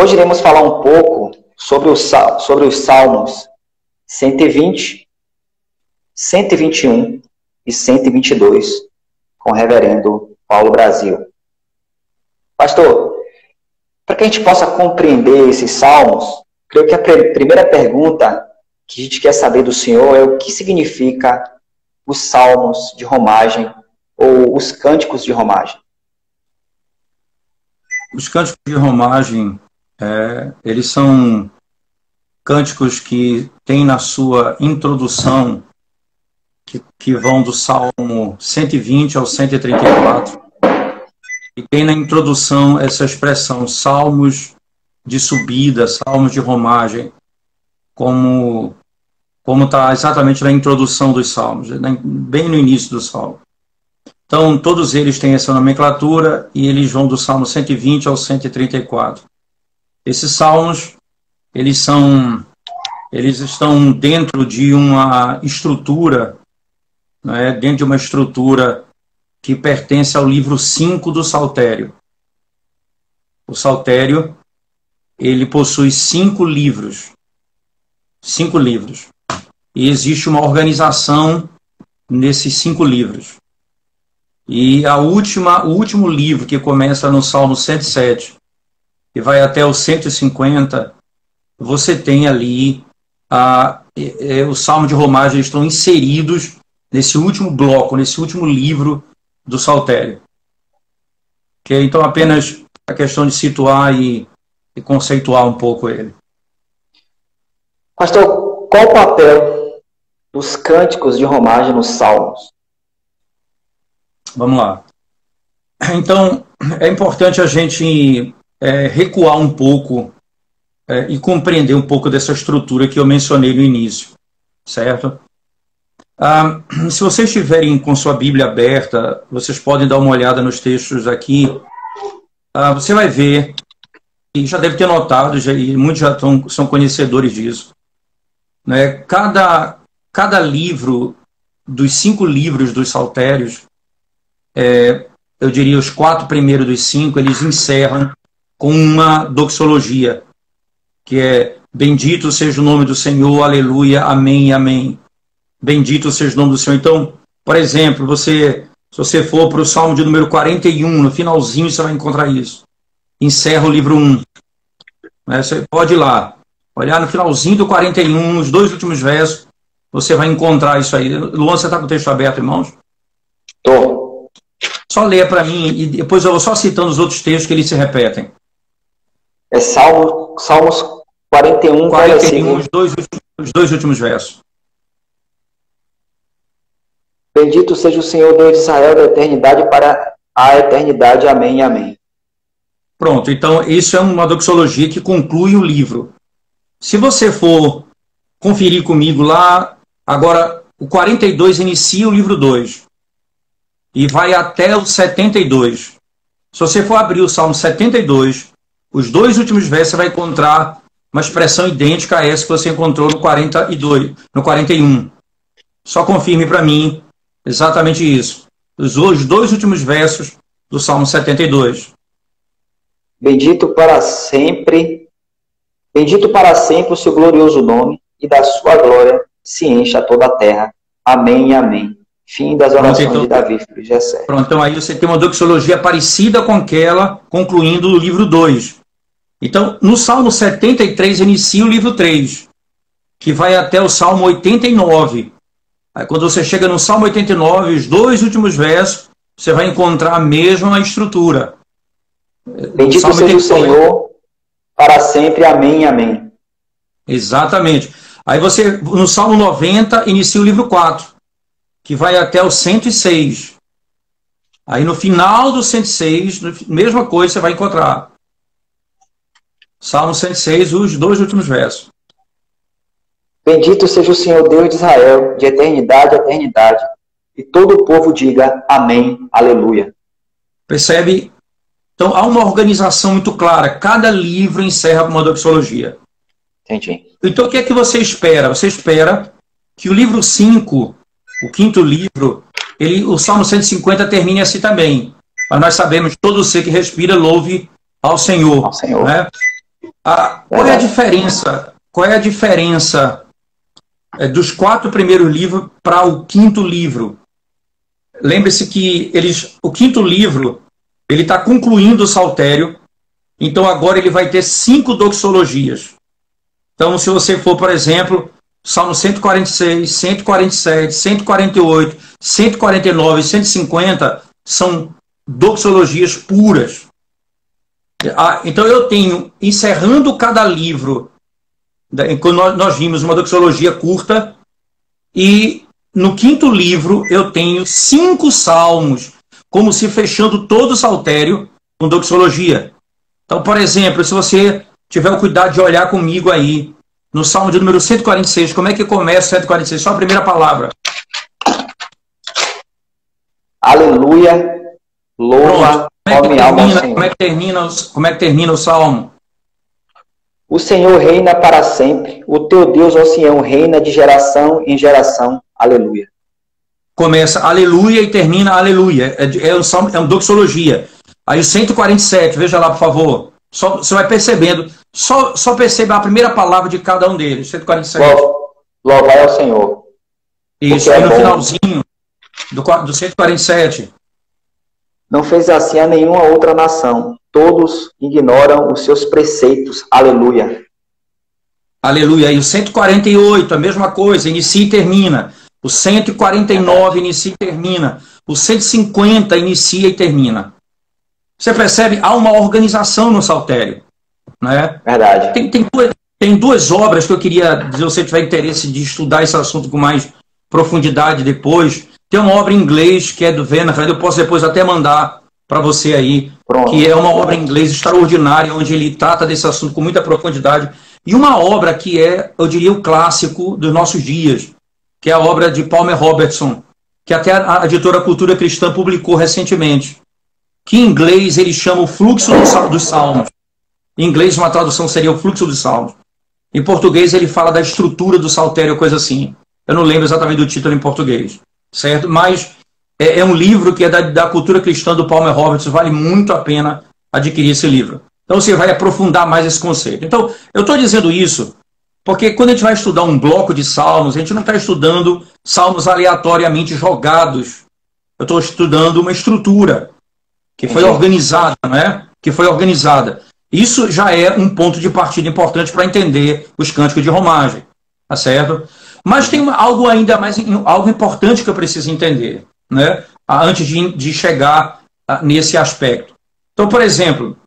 Hoje iremos falar um pouco sobre os Salmos 120, 121 e 122, com o reverendo Paulo Brasil. Pastor, para que a gente possa compreender esses salmos, creio que a primeira pergunta que a gente quer saber do senhor é o que significa os salmos de romagem ou os cânticos de romagem. Os cânticos de romagem, eles são cânticos que têm na sua introdução, que vão do Salmo 120 ao 134, e tem na introdução essa expressão, salmos de subida, salmos de romagem, como está exatamente na introdução dos salmos, bem no início do salmo. Então, todos eles têm essa nomenclatura e eles vão do Salmo 120 ao 134. Esses salmos, eles estão dentro de uma estrutura, né, dentro de uma estrutura que pertence ao livro 5 do Saltério. O Saltério, ele possui 5 livros. 5 livros. E existe uma organização nesses 5 livros. E o último livro, que começa no Salmo 107 e vai até o 150, você tem ali o Salmo de romagem, estão inseridos nesse último bloco, nesse último livro do Saltério. Okay? Então, apenas a questão de situar e conceituar um pouco ele. Pastor, qual o papel dos cânticos de romagem nos salmos? Vamos lá. Então, é importante a gente recuar um pouco e compreender um pouco dessa estrutura que eu mencionei no início, certo? Se vocês estiverem com sua Bíblia aberta, vocês podem dar uma olhada nos textos aqui. Você vai ver, e já deve ter notado, e muitos já são conhecedores disso, né? Cada livro dos 5 livros dos Saltérios, eu diria os 4 primeiros dos 5, eles encerram com uma doxologia, que é: bendito seja o nome do Senhor, aleluia, amém, amém. Bendito seja o nome do Senhor. Então, por exemplo, se você for para o Salmo de número 41, no finalzinho você vai encontrar isso. Encerra o livro 1. Né? Você pode ir lá, olhar no finalzinho do 41, os 2 últimos versos, você vai encontrar isso aí. Luan, você está com o texto aberto, irmãos? Estou. Só leia para mim e depois eu vou só citando os outros textos que eles se repetem. É Salmos 41, 41, os dois últimos versos. Bendito seja o Senhor Deus de Israel da eternidade para a eternidade. Amém, amém. Pronto, então isso é uma doxologia que conclui o livro. Se você for conferir comigo lá, agora o 42 inicia o livro 2. E vai até o 72. Se você for abrir o Salmo 72, os 2 últimos versos você vai encontrar uma expressão idêntica a essa que você encontrou no 42, no 41. Só confirme para mim exatamente isso. Os 2 últimos versos do Salmo 72. Bendito para sempre o seu glorioso nome, e da sua glória se encha toda a terra. Amém, amém. Fim das orações de Davi, filho de Jessé. Pronto, então aí você tem uma doxologia parecida com aquela, concluindo o livro 2. Então, no Salmo 73 inicia o livro 3, que vai até o Salmo 89. Aí quando você chega no Salmo 89, os 2 últimos versos, você vai encontrar a mesma estrutura. Bendito seja o Senhor para sempre. Amém, amém. Exatamente. Aí você, no Salmo 90, inicia o livro 4. Que vai até o 106. Aí no final do 106, mesma coisa você vai encontrar. Salmo 106, os 2 últimos versos. Bendito seja o Senhor Deus de Israel, de eternidade a eternidade. E todo o povo diga amém, aleluia. Percebe? Então há uma organização muito clara. Cada livro encerra com uma doxologia. Entendi. Então o que é que você espera? Você espera que o livro 5... o 5º livro, o Salmo 150 termina assim também. Mas nós sabemos que todo ser que respira louve ao Senhor. Ao Senhor. Né? Qual é a diferença? Qual é a diferença dos 4 primeiros livros para o 5º livro? Lembre-se que o 5º livro ele está concluindo o Saltério, então agora ele vai ter 5 doxologias. Então, se você for, por exemplo, Salmo 146, 147, 148, 149 e 150 são doxologias puras. Então eu tenho, encerrando cada livro, quando nós vimos uma doxologia curta, e no 5º livro eu tenho 5 salmos, como se fechando todo o Saltério com doxologia. Então, por exemplo, se você tiver o cuidado de olhar comigo aí, no Salmo de número 146, como é que começa o 146? Só a primeira palavra. Aleluia, louva, minha alma ao Senhor. Como é que termina o Salmo? O Senhor reina para sempre, o teu Deus, ó Sião, reina de geração em geração. Aleluia. Começa aleluia e termina aleluia. É uma doxologia. Aí o 147, veja lá, por favor. Você vai percebendo. Só perceba a primeira palavra de cada um deles. 147. Louvai ao Senhor. Isso, aí no finalzinho do 147. Não fez assim a nenhuma outra nação. Todos ignoram os seus preceitos. Aleluia. Aleluia. E o 148, a mesma coisa, inicia e termina. O 149 inicia e termina. O 150 inicia e termina. Você percebe? Há uma organização no Saltério. Né? Verdade. Tem 2 obras que eu queria, se você tiver interesse de estudar esse assunto com mais profundidade depois. Tem uma obra em inglês que é do Venner, eu posso depois até mandar para você aí, Pronto. Que é uma obra em inglês extraordinária, onde ele trata desse assunto com muita profundidade. E uma obra que é, eu diria, o clássico dos nossos dias, que é a obra de Palmer Robertson, que até a editora Cultura Cristã publicou recentemente, que em inglês ele chama o fluxo dos salmos. Em inglês uma tradução seria o fluxo dos salmos. Em português ele fala da estrutura do saltério, coisa assim. Eu não lembro exatamente do título em português, certo? Mas é um livro que é da Cultura Cristã do Palmer Robertson, vale muito a pena adquirir esse livro. Então você vai aprofundar mais esse conceito. Então, eu estou dizendo isso porque quando a gente vai estudar um bloco de salmos, a gente não está estudando salmos aleatoriamente jogados. Eu estou estudando uma estrutura que foi organizada, né? Que foi organizada. Isso já é um ponto de partida importante para entender os cânticos de romagem, tá certo? Mas tem algo ainda mais, algo importante que eu preciso entender, né? Antes de chegar nesse aspecto. Então, por exemplo,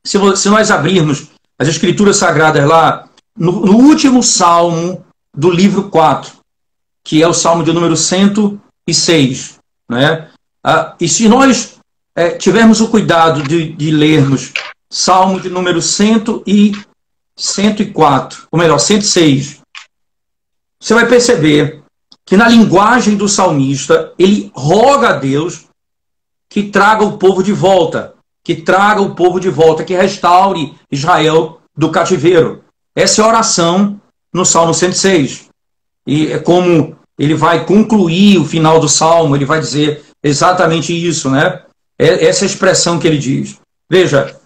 se nós abrirmos as Escrituras Sagradas lá, no último salmo do livro 4, que é o salmo de número 106, né? E se nós tivermos o cuidado de lermos salmo de número 104, ou melhor, 106, você vai perceber que na linguagem do salmista, ele roga a Deus que traga o povo de volta, que restaure Israel do cativeiro. Essa é a oração no Salmo 106. E é como ele vai concluir o final do Salmo, ele vai dizer exatamente isso, né? Essa expressão que ele diz. Veja,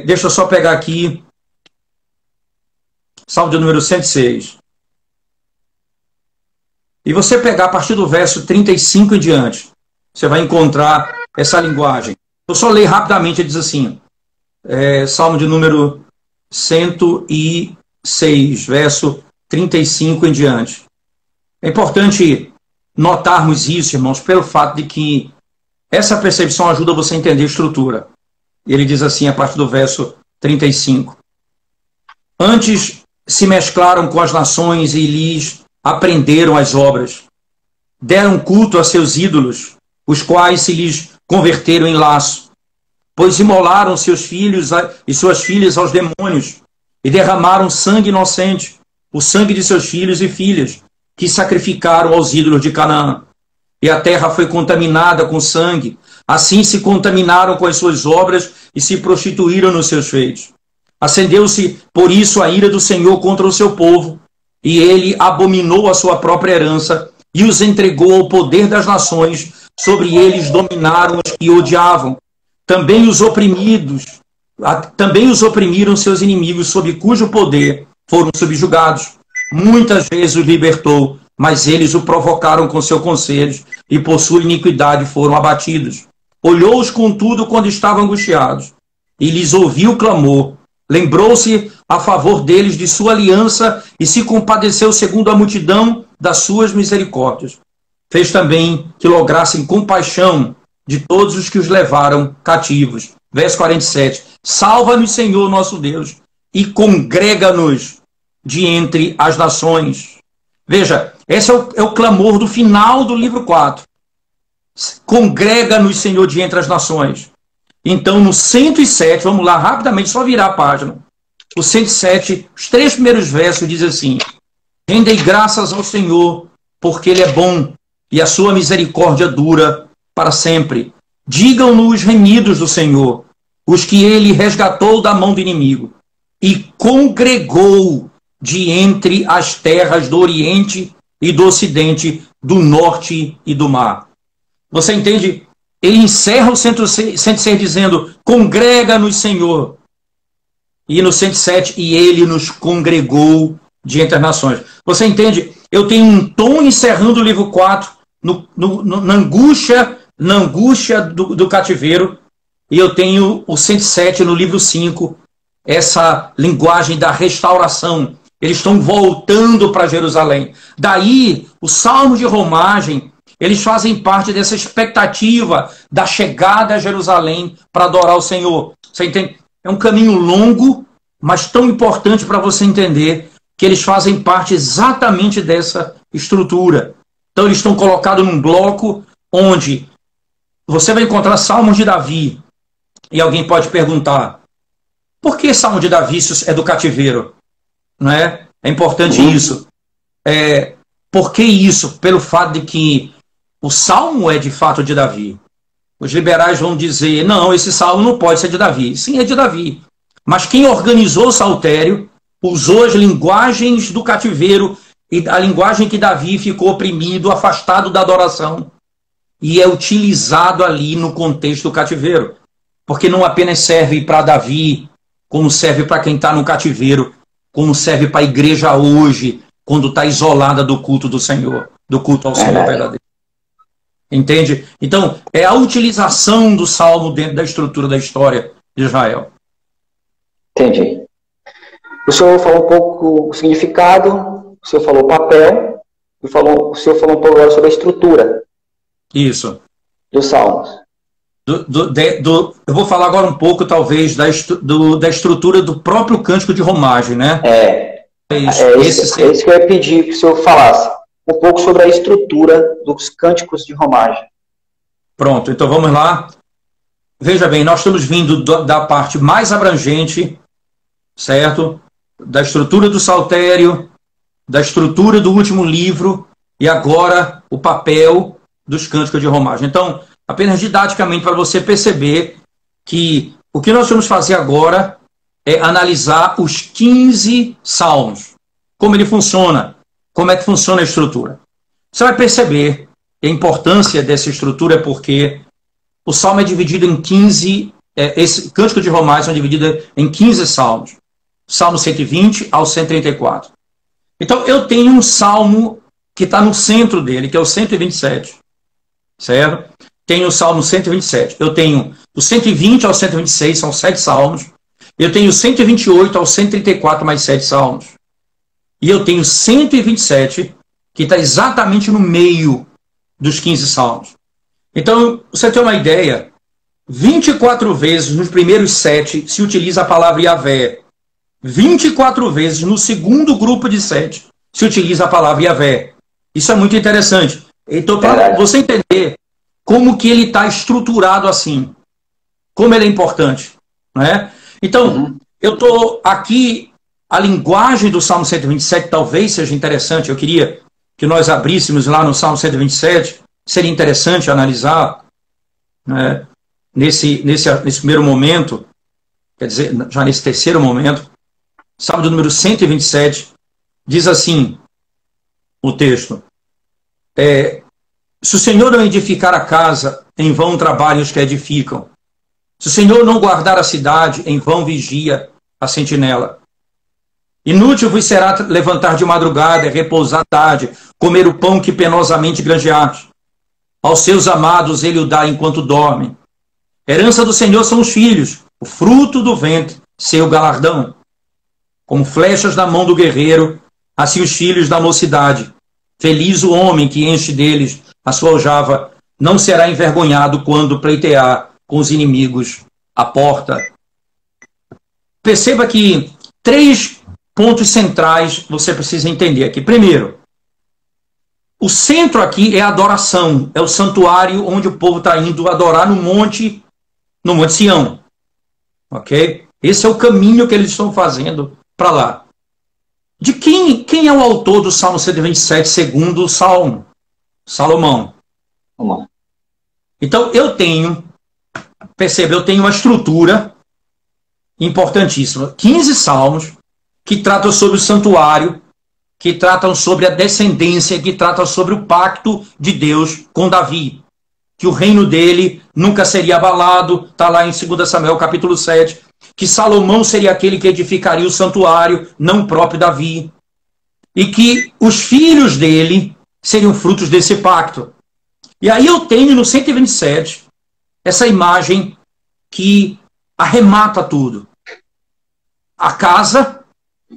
deixa eu só pegar aqui Salmo de número 106. E você pegar a partir do verso 35 em diante, você vai encontrar essa linguagem. Eu só leio rapidamente, ele diz assim, Salmo de número 106, verso 35 em diante. É importante notarmos isso, irmãos, pelo fato de que essa percepção ajuda você a entender a estrutura. Ele diz assim, a partir do verso 35. Antes se mesclaram com as nações e lhes aprenderam as obras. Deram culto a seus ídolos, os quais se lhes converteram em laço. Pois imolaram seus filhos e suas filhas aos demônios e derramaram sangue inocente, o sangue de seus filhos e filhas, que sacrificaram aos ídolos de Canaã. E a terra foi contaminada com sangue. Assim se contaminaram com as suas obras e se prostituíram nos seus feitos. Acendeu-se, por isso, a ira do Senhor contra o seu povo, e ele abominou a sua própria herança e os entregou ao poder das nações. Sobre eles dominaram os que odiavam. Também os oprimidos Também os oprimiram seus inimigos, sob cujo poder foram subjugados. Muitas vezes os libertou, mas eles o provocaram com seus conselhos, e por sua iniquidade foram abatidos. Olhou-os, contudo, quando estavam angustiados, e lhes ouviu o clamor. Lembrou-se a favor deles de sua aliança, e se compadeceu segundo a multidão das suas misericórdias. Fez também que lograssem compaixão de todos os que os levaram cativos. Verso 47. Salva-nos, Senhor nosso Deus, e congrega-nos de entre as nações. Veja, esse é o clamor do final do livro 4. Congrega-nos, Senhor, de entre as nações. Então, no 107, vamos lá rapidamente, só virar a página. O 107, os 3 primeiros versos diz assim: rendei graças ao Senhor, porque Ele é bom, e a sua misericórdia dura para sempre. Digam-no os remidos do Senhor, os que Ele resgatou da mão do inimigo, e congregou de entre as terras do Oriente e do Ocidente, do Norte e do Mar. Você entende? Ele encerra o 106 dizendo: congrega-nos, Senhor. E no 107, e Ele nos congregou de entre as nações. Você entende? Eu tenho um tom encerrando o livro 4 na angústia do cativeiro, e eu tenho o 107 no livro 5, essa linguagem da restauração. Eles estão voltando para Jerusalém. Daí, os salmos de romagem, eles fazem parte dessa expectativa da chegada a Jerusalém para adorar o Senhor. Você entende? É um caminho longo, mas tão importante para você entender que eles fazem parte exatamente dessa estrutura. Então, eles estão colocados num bloco onde você vai encontrar salmos de Davi. E alguém pode perguntar: por que salmo de Davi é do cativeiro? Não é? É importante isso. Por que isso? Pelo fato de que o salmo é de fato de Davi. Os liberais vão dizer: não, esse salmo não pode ser de Davi. Sim, é de Davi. Mas quem organizou o saltério usou as linguagens do cativeiro e a linguagem que Davi ficou oprimido, afastado da adoração. E é utilizado ali no contexto do cativeiro. Porque não apenas serve para Davi, como serve para quem está no cativeiro, como serve para a igreja hoje, quando está isolada do culto do Senhor, do culto ao Senhor verdadeiro. Entende? Então, é a utilização do salmo dentro da estrutura da história de Israel. Entendi. O senhor falou um pouco o significado, o senhor falou o papel, e o senhor falou um pouco agora sobre a estrutura. Isso. Dos salmos. Eu vou falar agora um pouco, talvez, da estrutura do próprio cântico de romagem, né? Isso que eu ia pedir que o senhor falasse. Um pouco sobre a estrutura dos cânticos de romagem. Pronto, então vamos lá. Veja bem, nós estamos vindo da parte mais abrangente, certo? Da estrutura do saltério, da estrutura do último livro, e agora o papel dos cânticos de romagem. Então, apenas didaticamente para você perceber que o que nós vamos fazer agora é analisar os 15 salmos. Como ele funciona, como é que funciona a estrutura. Você vai perceber a importância dessa estrutura porque o salmo é dividido em 15, esse cântico de romagem são divididos em 15 salmos. Salmo 120 ao 134. Então, eu tenho um salmo que está no centro dele, que é o 127. Certo? Tenho o Salmo 127. Eu tenho o 120 ao 126, são 7 salmos. Eu tenho o 128 ao 134, mais 7 salmos. E eu tenho 127, que está exatamente no meio dos 15 salmos. Então, você tem uma ideia, 24 vezes nos primeiros 7 se utiliza a palavra Yahvé. 24 vezes no segundo grupo de 7 se utiliza a palavra Yahvé. Isso é muito interessante. Então, para você entender como que ele está estruturado assim, como ele é importante, né? Então, eu estou aqui, a linguagem do Salmo 127 talvez seja interessante, eu queria que nós abríssemos lá no Salmo 127, seria interessante analisar, né, nesse primeiro momento, quer dizer, já nesse terceiro momento. Salmo do número 127, diz assim, o texto: se o Senhor não edificar a casa, em vão trabalham os que edificam. Se o Senhor não guardar a cidade, em vão vigia a sentinela. Inútil vos será levantar de madrugada, repousar tarde, comer o pão que penosamente granjeaste. Aos seus amados ele o dá enquanto dormem. Herança do Senhor são os filhos, o fruto do ventre, seu galardão. Como flechas na mão do guerreiro, assim os filhos da mocidade. Feliz o homem que enche deles a sua aljava, não será envergonhado quando pleitear com os inimigos à porta. Perceba que 3 pontos centrais você precisa entender aqui. Primeiro, o centro aqui é a adoração, é o santuário onde o povo está indo adorar no Monte Sião. Ok? Esse é o caminho que eles estão fazendo para lá. De quem é o autor do Salmo 127, segundo o Salmo? Salomão. Então, eu tenho uma estrutura importantíssima. 15 salmos que tratam sobre o santuário, que tratam sobre a descendência, que tratam sobre o pacto de Deus com Davi. Que o reino dele nunca seria abalado, está lá em 2 Samuel capítulo 7. Que Salomão seria aquele que edificaria o santuário, não o próprio Davi. E que os filhos dele seriam frutos desse pacto. E aí eu tenho no 127 essa imagem que arremata tudo. A casa,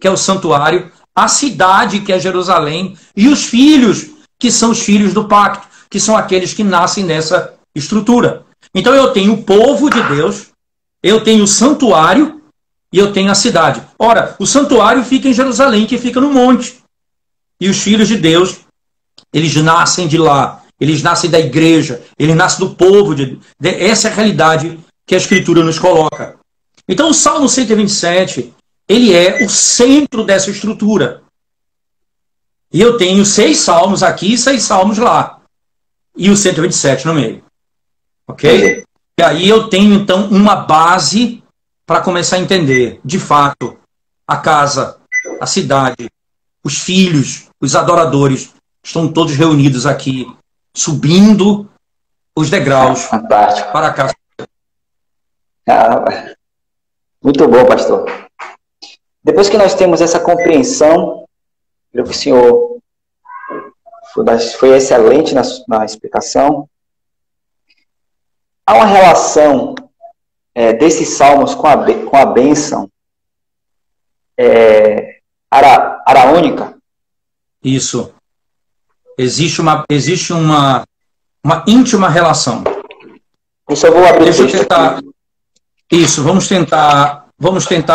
que é o santuário, a cidade, que é Jerusalém, e os filhos, que são os filhos do pacto, que são aqueles que nascem nessa estrutura. Então eu tenho o povo de Deus, eu tenho o santuário e eu tenho a cidade. Ora, o santuário fica em Jerusalém, que fica no monte. E os filhos de Deus, eles nascem de lá. Eles nascem da igreja, eles nascem do povo. Essa é a realidade que a Escritura nos coloca. Então o Salmo 127, ele é o centro dessa estrutura. E eu tenho 6 salmos aqui e 6 salmos lá. E o 127 no meio. Ok? E aí eu tenho então uma base para começar a entender, de fato, a casa, a cidade, os filhos, os adoradores, estão todos reunidos aqui, subindo os degraus Fantástico. para a casa. Muito bom, pastor. Depois que nós temos essa compreensão, creio que o senhor foi excelente na explicação. Há uma relação desses salmos com a bênção araônica? Isso. Existe uma íntima relação. Isso eu vou abrir. Deixa eu tentar. Isso, vamos tentar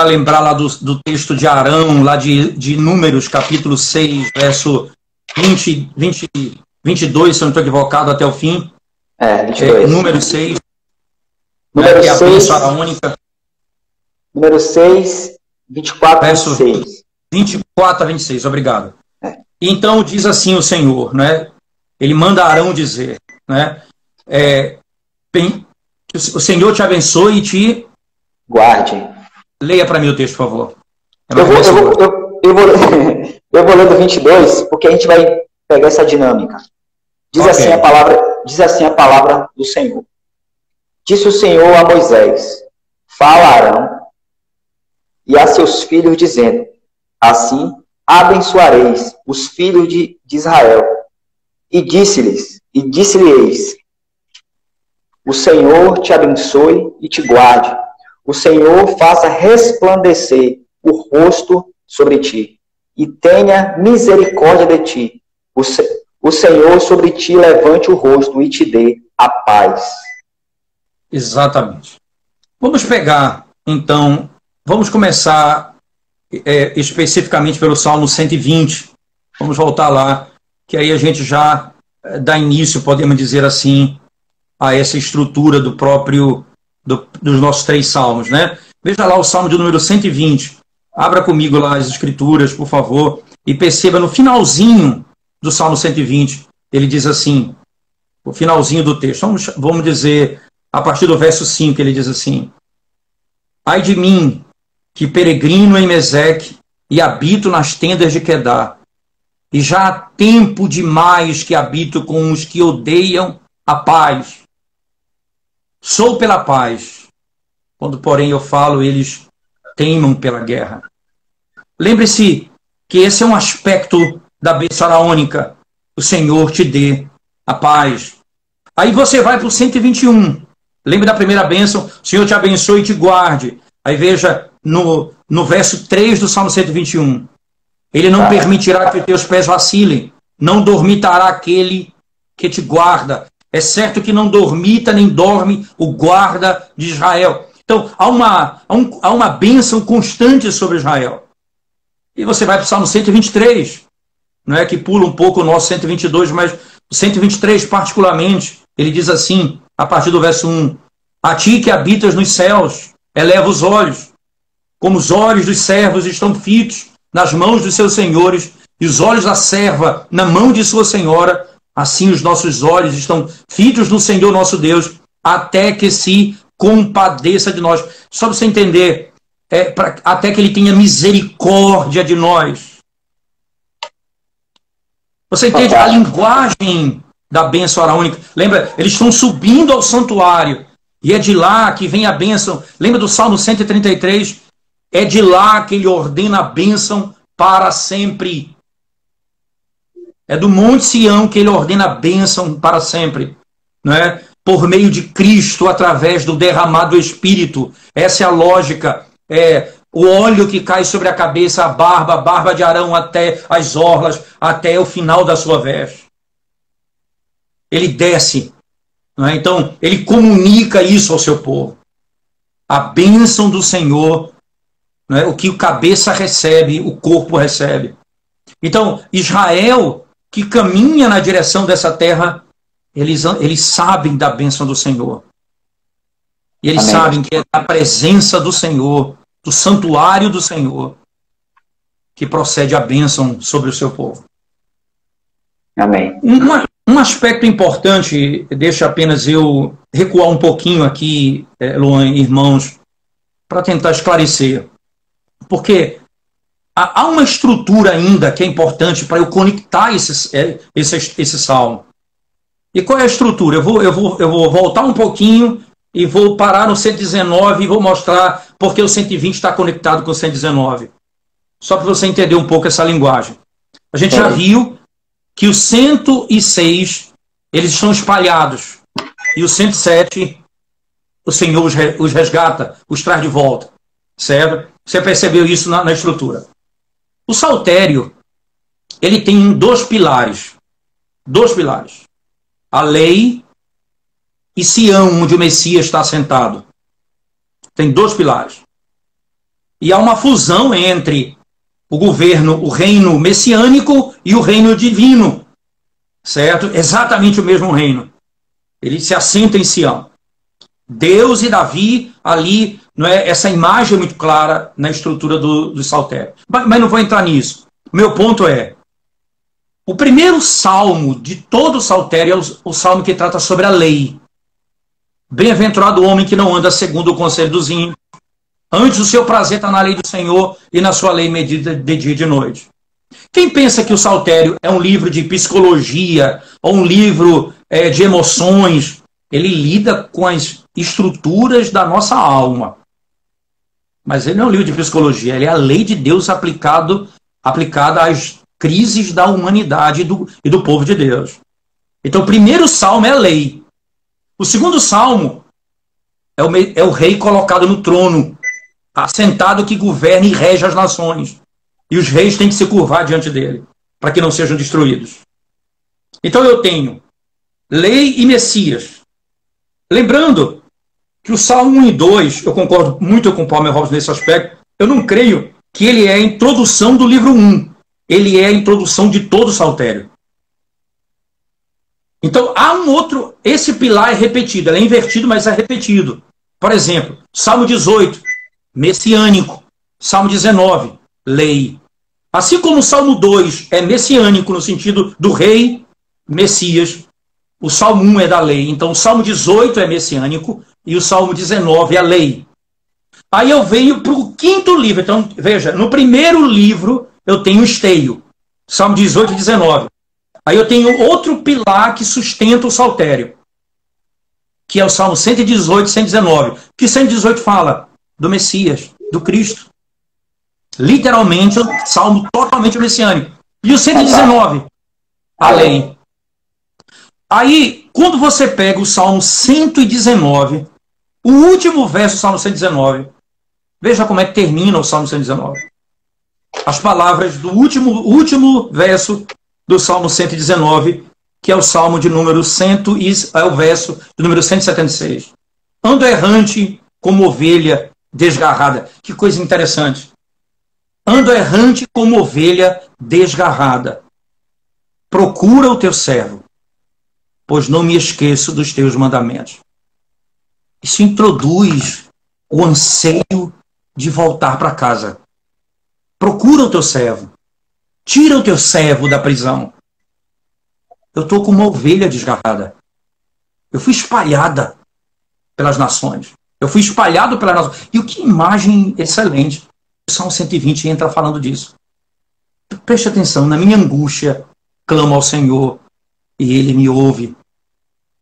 lembrar lá do texto de Arão, lá de Números, capítulo 6, verso 22, se eu não estou equivocado, até o fim. 22. Número 6. Número que é a 6. bênção araônica. Número 6, 24 a 26. 24 a 26, obrigado. Então diz assim o Senhor, né? Ele manda Arão dizer, né? O Senhor te abençoe e te guarde. Leia para mim o texto, por favor. Eu vou ler do 22, porque a gente vai pegar essa dinâmica. Diz assim a palavra do Senhor. Disse o Senhor a Moisés: fala a Arão e a seus filhos, dizendo: abençoareis os filhos de Israel. E disse-lhes: o Senhor te abençoe e te guarde. O Senhor faça resplandecer o rosto sobre ti e tenha misericórdia de ti. O Senhor sobre ti levante o rosto e te dê a paz. Exatamente. Vamos pegar, então, vamos começar especificamente pelo Salmo 120. Vamos voltar lá, que aí a gente já dá início, podemos dizer assim, a essa estrutura dos nossos 3 salmos, né? Veja lá o Salmo de número 120. Abra comigo lá as escrituras, por favor, e perceba no finalzinho do Salmo 120, ele diz assim, o finalzinho do texto, vamos dizer, a partir do verso 5, ele diz assim: ai de mim, que peregrino em Meseque e habito nas tendas de Quedar, e já há tempo demais que habito com os que odeiam a paz. Sou pela paz, Quando, porém, eu falo, eles teimam pela guerra. Lembre-se que esse é um aspecto da bênção araônica. O Senhor te dê a paz. Aí você vai para o 121. Lembre da primeira bênção, o Senhor te abençoe e te guarde. Aí veja no verso 3 do Salmo 121. Ele não permitirá que teus pés vacilem. Não dormitará aquele que te guarda. É certo que não dormita nem dorme o guarda de Israel. Então, há uma bênção constante sobre Israel. E você vai para o Salmo 123, não é que pula um pouco o nosso 122, mas o 123 particularmente, ele diz assim, a partir do verso 1, a ti que habitas nos céus, eleva os olhos, como os olhos dos servos estão fitos nas mãos dos seus senhores, e os olhos da serva na mão de sua senhora, assim os nossos olhos estão fitos no Senhor nosso Deus, até que se compadeça de nós. Só para você entender, até que ele tenha misericórdia de nós. Você entende a linguagem da bênção araônica? Lembra, eles estão subindo ao santuário, e é de lá que vem a bênção. Lembra do Salmo 133? É de lá que ele ordena a bênção para sempre. É do Monte Sião que ele ordena a bênção para sempre. Não é? Por meio de Cristo, através do derramado Espírito. Essa é a lógica. O óleo que cai sobre a cabeça, a barba de Arão até as orlas, até o final da sua veste. Ele desce. Não é? Então, ele comunica isso ao seu povo. A bênção do Senhor, não é? O que o cabeça recebe, o corpo recebe. Então, Israel, que caminha na direção dessa terra, eles sabem da bênção do Senhor. E eles sabem que é a presença do Senhor, do santuário do Senhor, que procede a bênção sobre o seu povo. Amém. Um aspecto importante, deixa apenas eu recuar um pouquinho aqui, Luan, irmãos, para tentar esclarecer. Porque há uma estrutura ainda que é importante para eu conectar esse salmo. E qual é a estrutura? Eu vou voltar um pouquinho e vou parar no 119 e vou mostrar porque o 120 está conectado com o 119. Só para você entender um pouco essa linguagem. A gente já viu que o 106, eles estão espalhados. E o 107, o Senhor os resgata, os traz de volta. Certo? Você percebeu isso na estrutura. O saltério, ele tem dois pilares. Dois pilares. A lei e Sião, onde o Messias está assentado. Tem dois pilares. E há uma fusão entre o governo, o reino messiânico e o reino divino. Certo? Exatamente o mesmo reino. Ele se assenta em Sião. Deus e Davi ali, não é? Essa imagem é muito clara na estrutura do saltério. Mas não vou entrar nisso. O meu ponto é, o primeiro salmo de todo o saltério é o salmo que trata sobre a lei. Bem-aventurado o homem que não anda segundo o conselho dos ímpios. Antes o seu prazer está na lei do Senhor e na sua lei medida de dia e de noite. Quem pensa que o saltério é um livro de psicologia ou um livro de emoções, ele lida com as estruturas da nossa alma. Mas ele não é um livro de psicologia, ele é a lei de Deus aplicada às crises da humanidade e do povo de Deus. Então o primeiro salmo é a lei. O segundo salmo é o rei colocado no trono, assentado que governa e rege as nações. E os reis têm que se curvar diante dele, para que não sejam destruídos. Então eu tenho lei e Messias. Lembrando que o Salmo 1 e 2, eu concordo muito com o Palmer Hobbes nesse aspecto, eu não creio que ele é a introdução do livro 1. Ele é a introdução de todo o saltério. Então, há um outro, esse pilar é repetido, ele é invertido, mas é repetido. Por exemplo, Salmo 18, messiânico. Salmo 19, lei. Assim como o Salmo 2 é messiânico no sentido do rei, Messias, o Salmo 1 é da lei. Então, o Salmo 18 é messiânico e o Salmo 19 é a lei. Aí eu venho para o quinto livro. Então, veja, no primeiro livro eu tenho o esteio, Salmo 18 e 19. Aí eu tenho outro pilar que sustenta o saltério. que é o Salmo 118 e 119. Que 118 fala do Messias, do Cristo. Literalmente, um salmo totalmente messiânico. E o 119, a lei. Aí, quando você pega o Salmo 119, o último verso do Salmo 119, veja como é que termina o Salmo 119. As palavras do último verso do Salmo 119, que é o Salmo de número 100, é o verso de número 176. Ando errante como ovelha desgarrada. Que coisa interessante. Ando errante como ovelha desgarrada. Procura o teu servo, pois não me esqueço dos teus mandamentos. Isso introduz o anseio de voltar para casa. Procura o teu servo. Tira o teu servo da prisão. Eu estou como uma ovelha desgarrada. Eu fui espalhada pelas nações. Eu fui espalhado pelas nações. E que imagem excelente. O Salmo 120 entra falando disso. Preste atenção, na minha angústia, clamo ao Senhor e Ele me ouve.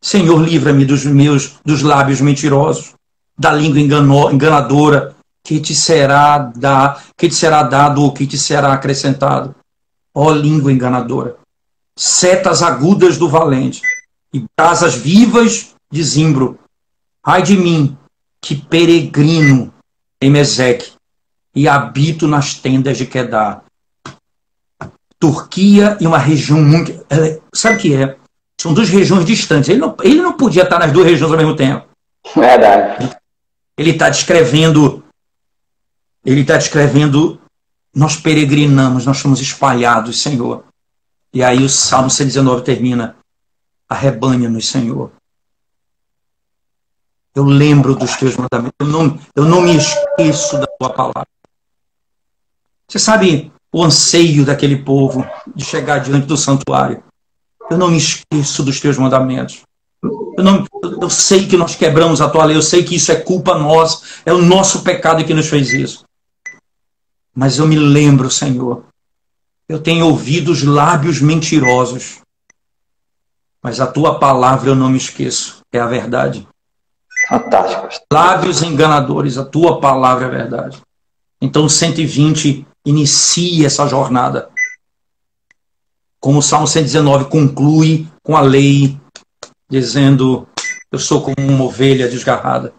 Senhor, livra-me dos lábios mentirosos, da língua enganadora, que te será dado ou que te será acrescentado. Ó língua enganadora, setas agudas do valente e brasas vivas de zimbro. Ai de mim, que peregrino em Meseque e habito nas tendas de Quedar. Turquia e uma região muito... Sabe o que é? São duas regiões distantes. Ele não podia estar nas duas regiões ao mesmo tempo. Verdade. Ele está descrevendo, nós peregrinamos, nós fomos espalhados, Senhor. E aí o Salmo 119 termina, arrebanha-nos, Senhor. Eu lembro dos teus mandamentos, eu não me esqueço da tua palavra. Você sabe o anseio daquele povo de chegar diante do santuário? Eu não me esqueço dos teus mandamentos. Eu sei que nós quebramos a tua lei, eu sei que isso é culpa nossa, é o nosso pecado que nos fez isso. Mas eu me lembro, Senhor, eu tenho ouvido os lábios mentirosos, mas a tua palavra eu não me esqueço, é a verdade. Fantástico. Lábios enganadores, a tua palavra é a verdade. Então o 120 inicia essa jornada. Como o Salmo 119 conclui com a lei, dizendo, eu sou como uma ovelha desgarrada.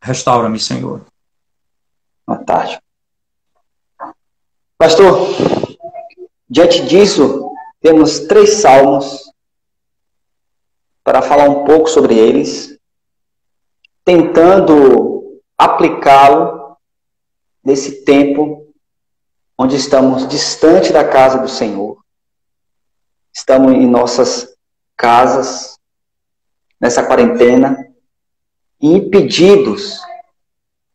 Restaura-me, Senhor. Fantástico. Pastor, diante disso, temos 3 salmos para falar um pouco sobre eles, tentando aplicá-lo nesse tempo onde estamos distante da casa do Senhor. Estamos em nossas casas, nessa quarentena, e impedidos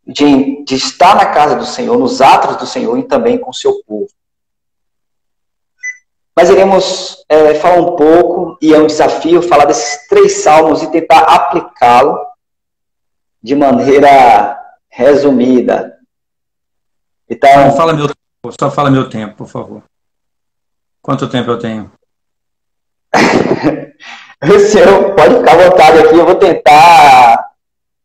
de estar na casa do Senhor, nos atos do Senhor e também com o seu povo. Mas iremos falar um pouco, e é um desafio, falar desses 3 salmos e tentar aplicá-lo de maneira resumida. Então, só fala meu tempo, por favor. Quanto tempo eu tenho? O senhor pode ficar à vontade aqui, eu vou tentar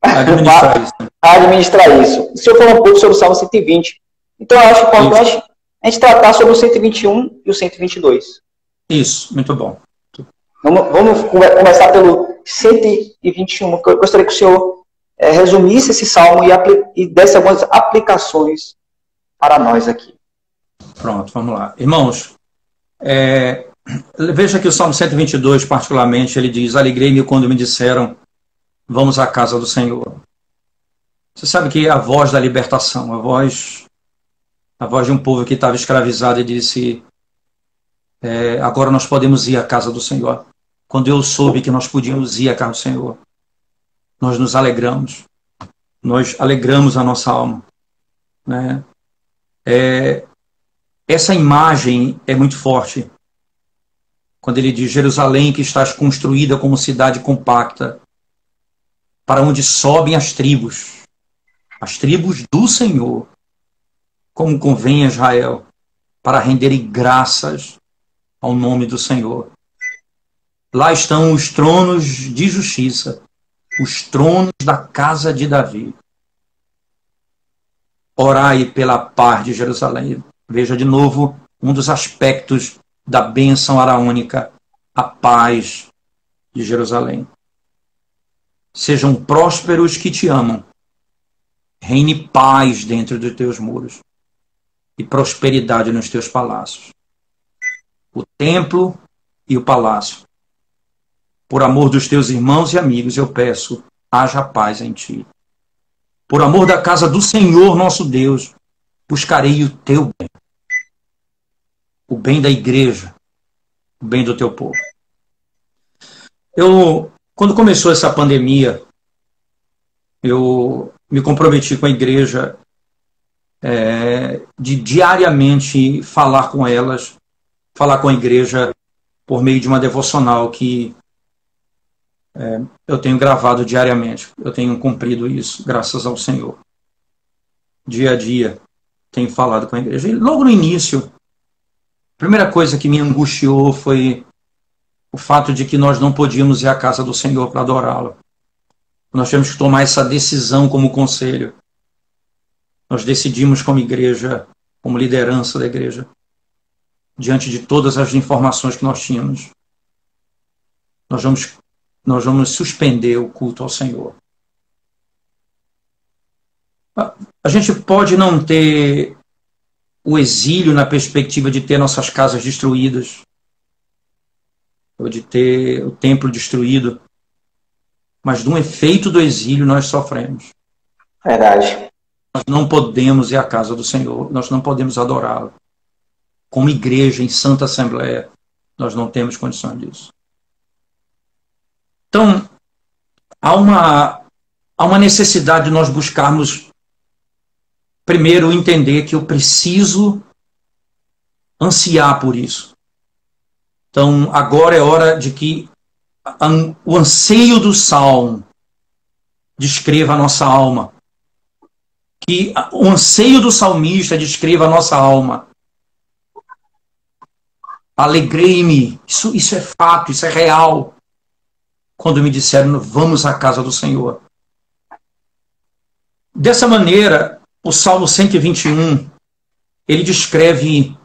administrar isso. O senhor falou um pouco sobre o Salmo 120. Então, eu acho importante a gente tratar sobre o 121 e o 122. Isso, muito bom. Vamos começar pelo 121, porque eu gostaria que o senhor resumisse esse salmo e desse algumas aplicações para nós aqui. Pronto, vamos lá. Irmãos, veja que o Salmo 122, particularmente, ele diz, alegrei-me quando me disseram, vamos à casa do Senhor. Você sabe que é a voz da libertação, a voz de um povo que estava escravizado e disse, agora nós podemos ir à casa do Senhor. Quando eu soube que nós podíamos ir à casa do Senhor, nós nos alegramos. Nós alegramos a nossa alma. Né? Essa imagem é muito forte. Quando ele diz, Jerusalém que estás construída como cidade compacta, para onde sobem as tribos do Senhor, como convém a Israel, para renderem graças ao nome do Senhor. Lá estão os tronos de justiça, os tronos da casa de Davi. Orai pela paz de Jerusalém. Veja de novo um dos aspectos da bênção araônica, a paz de Jerusalém. Sejam prósperos que te amam. Reine paz dentro dos teus muros e prosperidade nos teus palácios. O templo e o palácio. Por amor dos teus irmãos e amigos, eu peço, haja paz em ti. Por amor da casa do Senhor nosso Deus, buscarei o teu bem. O bem da igreja, o bem do teu povo. Quando começou essa pandemia, eu me comprometi com a igreja de diariamente falar com elas, falar com a igreja por meio de uma devocional que eu tenho gravado diariamente. Eu tenho cumprido isso, graças ao Senhor. Dia a dia, tenho falado com a igreja. E logo no início, a primeira coisa que me angustiou foi o fato de que nós não podíamos ir à casa do Senhor para adorá-lo. Nós tivemos que tomar essa decisão como conselho. Nós decidimos como igreja, como liderança da igreja, diante de todas as informações que nós tínhamos. Nós vamos suspender o culto ao Senhor. A gente pode não ter o exílio na perspectiva de ter nossas casas destruídas, ou de ter o templo destruído, mas de um efeito do exílio nós sofremos. Verdade. Nós não podemos ir à casa do Senhor, nós não podemos adorá-lo. Como igreja, em Santa Assembleia, nós não temos condição disso. Então, há uma necessidade de nós buscarmos, primeiro, entender que eu preciso ansiar por isso. Então, agora é hora de que o anseio do Salmo descreva a nossa alma. Que o anseio do salmista descreva a nossa alma. Alegrei-me, isso é fato, isso é real. Quando me disseram, vamos à casa do Senhor. Dessa maneira, o Salmo 121, ele descreve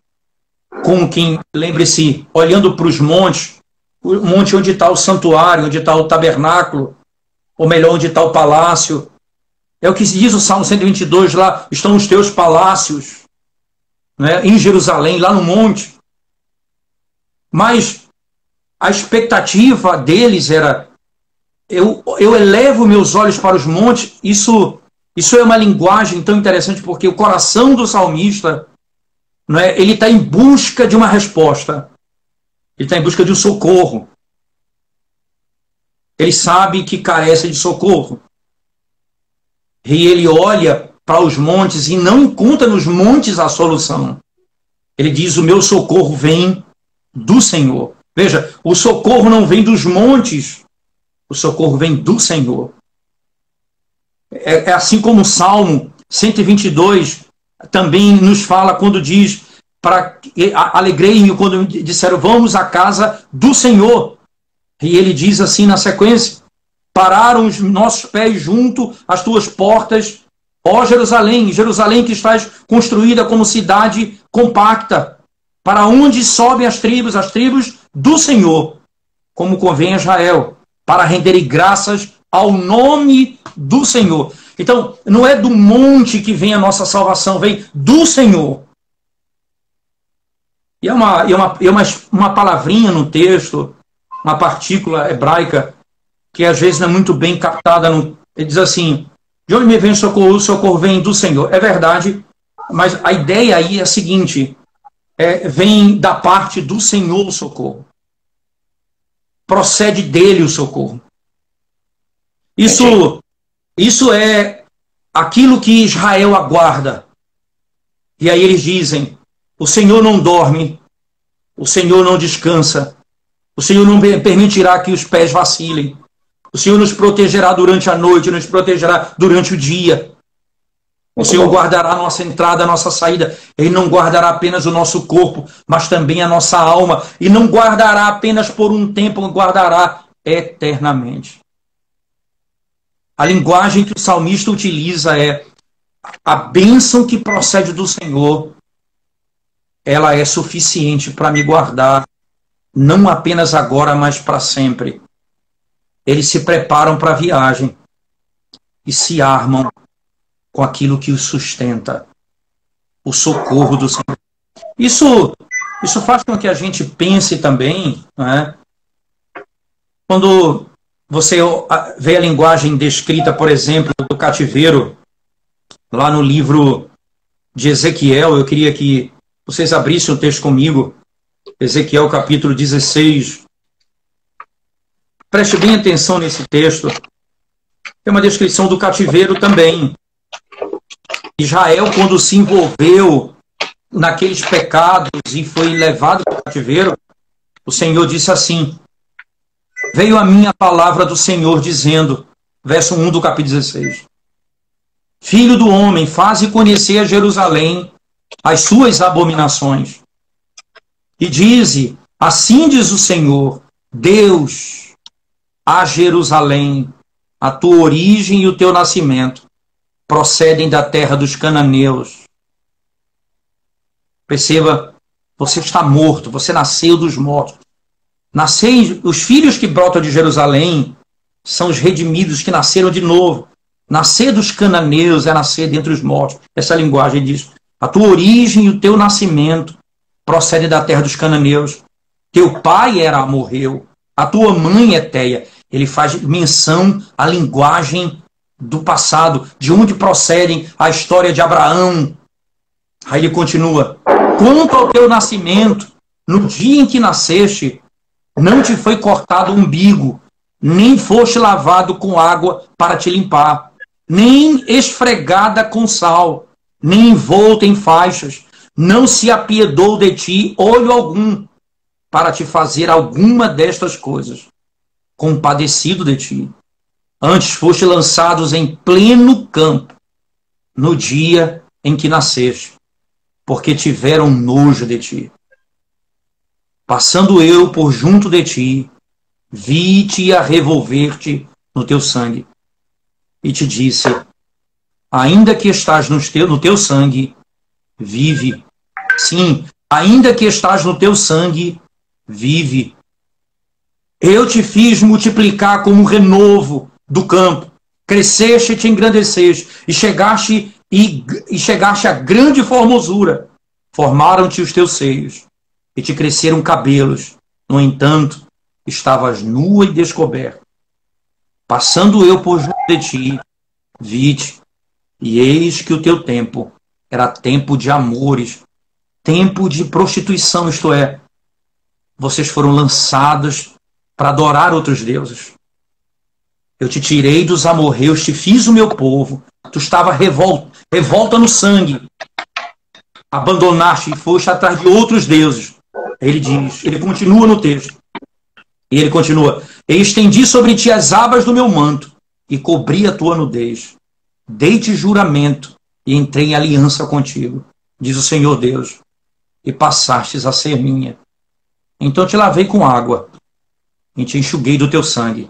como quem, lembre-se, olhando para os montes, o monte onde está o santuário, onde está o tabernáculo, ou melhor, onde está o palácio. É o que diz o Salmo 122, lá estão os teus palácios, né, em Jerusalém, lá no monte. Mas a expectativa deles era, eu elevo meus olhos para os montes. Isso é uma linguagem tão interessante, porque o coração do salmista, não é, ele está em busca de uma resposta. Ele está em busca de um socorro. Ele sabe que carece de socorro. E ele olha para os montes e não encontra nos montes a solução. Ele diz, o meu socorro vem do Senhor. Veja, o socorro não vem dos montes, o socorro vem do Senhor. É assim como o Salmo 122 também nos fala quando diz, alegrei-me quando disseram, vamos à casa do Senhor. E ele diz assim na sequência, pararam os nossos pés junto às tuas portas, ó Jerusalém, Jerusalém que estás construída como cidade compacta, para onde sobem as tribos do Senhor, como convém a Israel, para renderem graças ao nome do Senhor. Então, não é do monte que vem a nossa salvação, vem do Senhor. E é uma palavrinha no texto, uma partícula hebraica, que às vezes não é muito bem captada. Ele diz assim, de onde me vem o socorro? O socorro vem do Senhor. É verdade, mas a ideia aí é a seguinte, vem da parte do Senhor o socorro. Procede dele o socorro. Isso é aquilo que Israel aguarda. E aí eles dizem, o Senhor não dorme, o Senhor não descansa, o Senhor não permitirá que os pés vacilem, o Senhor nos protegerá durante a noite, nos protegerá durante o dia. O Senhor guardará a nossa entrada, a nossa saída. Ele não guardará apenas o nosso corpo, mas também a nossa alma. E não guardará apenas por um tempo, guardará eternamente. A linguagem que o salmista utiliza é: a bênção que procede do Senhor, ela é suficiente para me guardar, não apenas agora, mas para sempre. Eles se preparam para a viagem e se armam com aquilo que os sustenta, o socorro do Senhor. Isso faz com que a gente pense também, né? Quando você vê a linguagem descrita, por exemplo, do cativeiro, lá no livro de Ezequiel, eu queria que vocês abrissem o texto comigo, Ezequiel capítulo 16. Preste bem atenção nesse texto. Tem uma descrição do cativeiro também. Israel, quando se envolveu naqueles pecados e foi levado para o cativeiro, o Senhor disse assim: veio a mim a palavra do Senhor dizendo, verso 1 do capítulo 16, filho do homem, faze conhecer a Jerusalém as suas abominações. E dize, assim diz o Senhor, Deus, a Jerusalém, a tua origem e o teu nascimento procedem da terra dos cananeus. Perceba, você está morto, você nasceu dos mortos. Os filhos que brotam de Jerusalém são os redimidos que nasceram de novo. Nascer dos cananeus é nascer dentre os mortos. Essa linguagem diz: a tua origem e o teu nascimento procedem da terra dos cananeus. Teu pai era amorreu, a tua mãe é Teia. Ele faz menção à linguagem do passado, de onde procedem a história de Abraão. Aí ele continua: quanto ao teu nascimento, no dia em que nasceste, não te foi cortado o umbigo, nem foste lavado com água para te limpar, nem esfregada com sal, nem envolta em faixas, não se apiedou de ti olho algum, para te fazer alguma destas coisas, compadecido de ti. Antes foste lançados em pleno campo, no dia em que nasceste, porque tiveram nojo de ti. Passando eu por junto de ti, vi-te a revolver-te no teu sangue, e te disse, ainda que estás no teu sangue, vive. Sim, ainda que estás no teu sangue, vive. Eu te fiz multiplicar como um renovo do campo, cresceste e te engrandeceste, e chegaste a grande formosura. Formaram-te os teus seios, e te cresceram cabelos. No entanto, estavas nua e descoberta. Passando eu por junto de ti, vi-te, e eis que o teu tempo era tempo de amores, tempo de prostituição, isto é, vocês foram lançados para adorar outros deuses. Eu te tirei dos amorreus, te fiz o meu povo, tu estava revolta no sangue, abandonaste e foste atrás de outros deuses. Ele diz, ele continua no texto, e ele continua, eu estendi sobre ti as abas do meu manto, e cobri a tua nudez, dei-te juramento, e entrei em aliança contigo, diz o Senhor Deus, e passastes a ser minha. Então te lavei com água, e te enxuguei do teu sangue,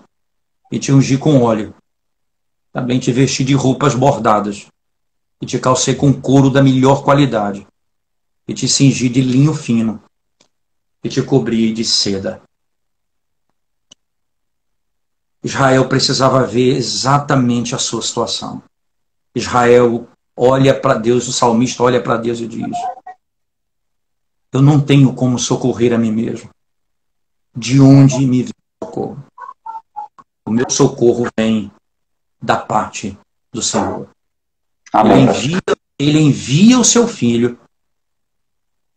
e te ungi com óleo. Também te vesti de roupas bordadas, e te calcei com couro da melhor qualidade, e te cingi de linho fino, e te cobri de seda. Israel precisava ver exatamente a sua situação. Israel olha para Deus, o salmista olha para Deus e diz, eu não tenho como socorrer a mim mesmo. De onde me vem o socorro? O meu socorro vem da parte do Senhor. Amém. Ele envia o seu filho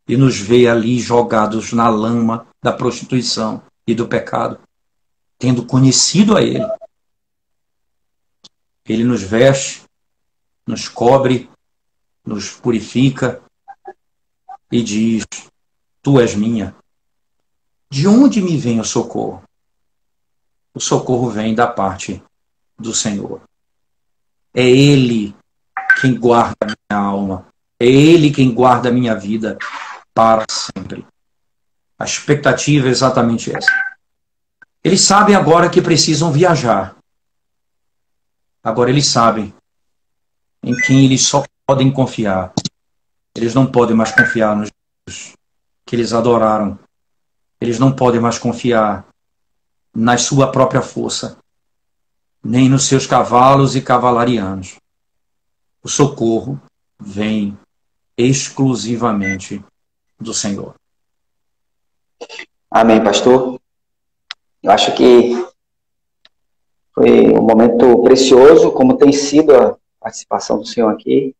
e nos vê ali jogados na lama da prostituição e do pecado, tendo conhecido a ele. Ele nos veste, nos cobre, nos purifica e diz, tu és minha. De onde me vem o socorro? O socorro vem da parte do Senhor. É Ele quem guarda a minha alma. É Ele quem guarda a minha vida para sempre. A expectativa é exatamente essa. Eles sabem agora que precisam viajar. Agora eles sabem em quem eles só podem confiar. Eles não podem mais confiar nos deuses que eles adoraram. Eles não podem mais confiar na sua própria força, nem nos seus cavalos e cavalarianos. O socorro vem exclusivamente do Senhor. Amém, pastor. Eu acho que foi um momento precioso, como tem sido a participação do senhor aqui.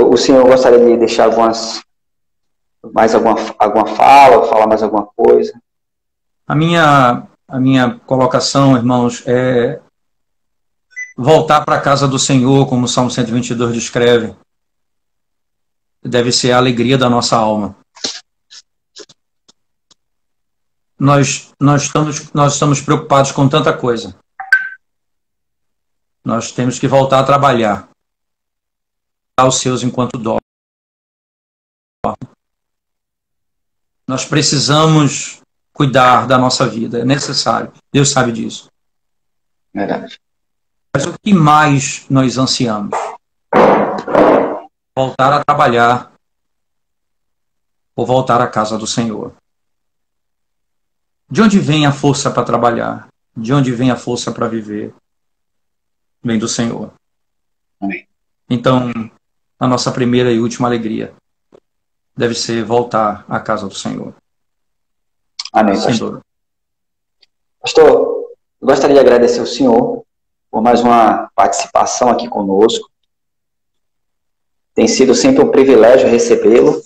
O senhor gostaria de deixar mais alguma fala, falar mais alguma coisa? A minha colocação, irmãos, é voltar para a casa do Senhor, como o Salmo 122 descreve, deve ser a alegria da nossa alma. Nós estamos preocupados com tanta coisa. Nós temos que voltar a trabalhar aos seus enquanto dormem. Nós precisamos cuidar da nossa vida, é necessário. Deus sabe disso. Verdade. Mas o que mais nós ansiamos? Voltar a trabalhar ou voltar à casa do Senhor. De onde vem a força para trabalhar? De onde vem a força para viver? Vem do Senhor. Amém. Então, a nossa primeira e última alegria deve ser voltar à casa do Senhor. Amém, pastor. Pastor, eu gostaria de agradecer ao senhor por mais uma participação aqui conosco. Tem sido sempre um privilégio recebê-lo.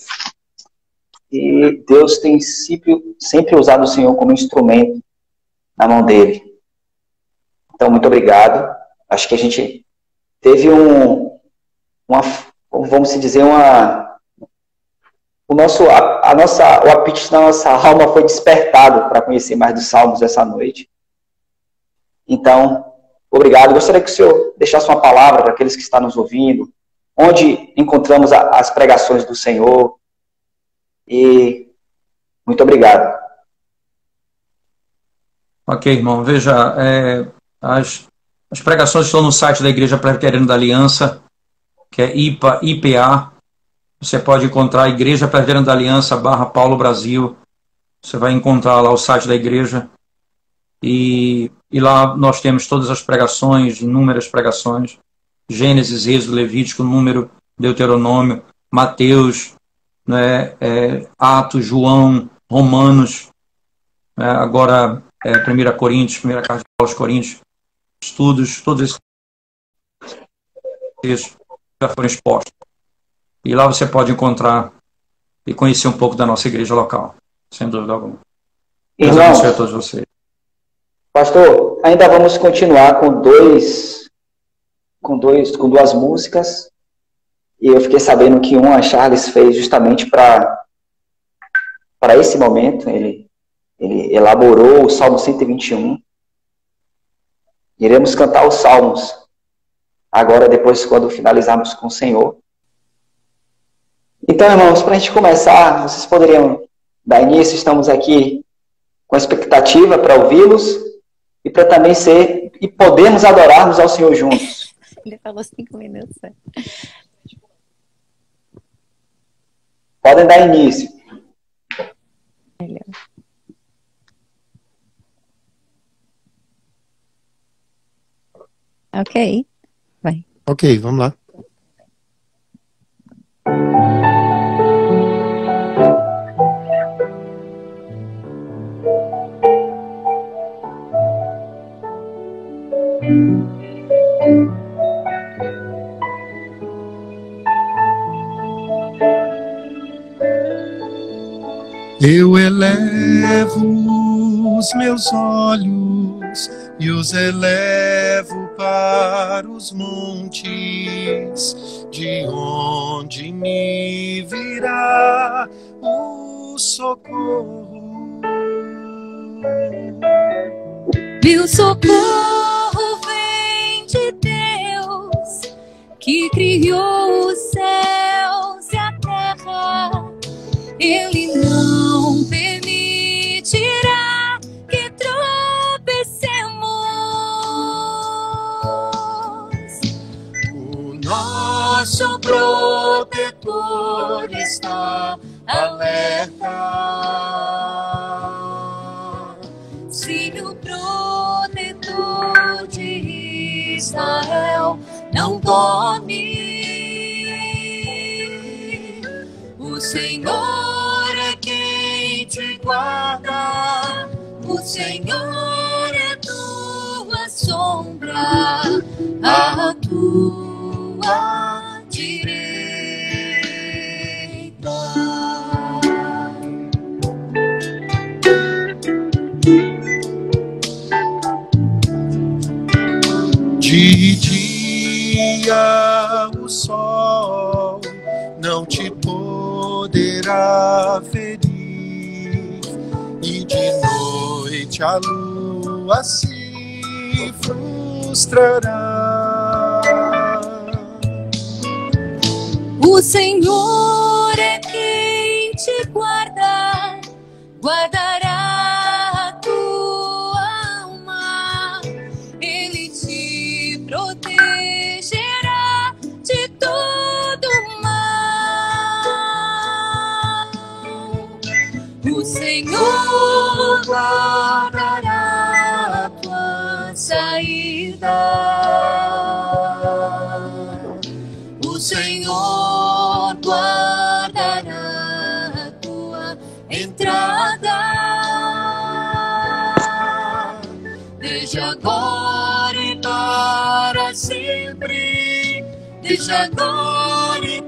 E Deus tem sempre usado o senhor como instrumento na mão dele. Então, muito obrigado. Acho que a gente teve vamos dizer, o apetite da nossa alma foi despertado para conhecer mais dos Salmos essa noite. Então, obrigado. Gostaria que o senhor deixasse uma palavra para aqueles que estão nos ouvindo, onde encontramos as pregações do Senhor. E muito obrigado. Ok, irmão. Veja, as pregações estão no site da Igreja Presbiteriana da Aliança, que é IPA. Você pode encontrar Igreja Presbiteriana da Aliança /Paulo Brasil. Você vai encontrar lá o site da igreja. E lá nós temos todas as pregações, inúmeras pregações. Gênesis, Êxodo, Levítico, Número, Deuteronômio, Mateus, né, Atos, João, Romanos, agora 1 Coríntios, 1 carta de Paulo aos Coríntios, estudos, todos esses textos já foram expostos. E lá você pode encontrar e conhecer um pouco da nossa igreja local, sem dúvida alguma. Deus abençoe a todos vocês. Pastor, ainda vamos continuar com duas músicas. E eu fiquei sabendo que uma a Charles fez justamente para esse momento. Ele elaborou o Salmo 121. Iremos cantar os Salmos agora, depois, quando finalizarmos com o Senhor. Então, irmãos, para a gente começar, vocês poderiam dar início. Estamos aqui com expectativa para ouvi-los e para também podermos adorarmos ao Senhor juntos. Ele falou 5 minutos. Podem dar início. Ok, vai. Ok, vamos lá. Eu elevo os meus olhos e os elevo para os montes, de onde me virá o socorro. Meu socorro vem de Deus, que criou os céus e a terra. Ele não permitirá que tropecemos. Senhor está alerta. Filho protetor de Israel, não dorme. O Senhor é quem te guarda, o Senhor é tua sombra, a tua direita. De dia o sol não te poderá ferir, e de noite a lua se frustrará. O Senhor é quem te guarda, guardará a tua alma. Ele te protegerá de todo mal. O Senhor guardará a tua saída. O Senhor guardará a tua entrada. Desde agora e para sempre. Desde agora e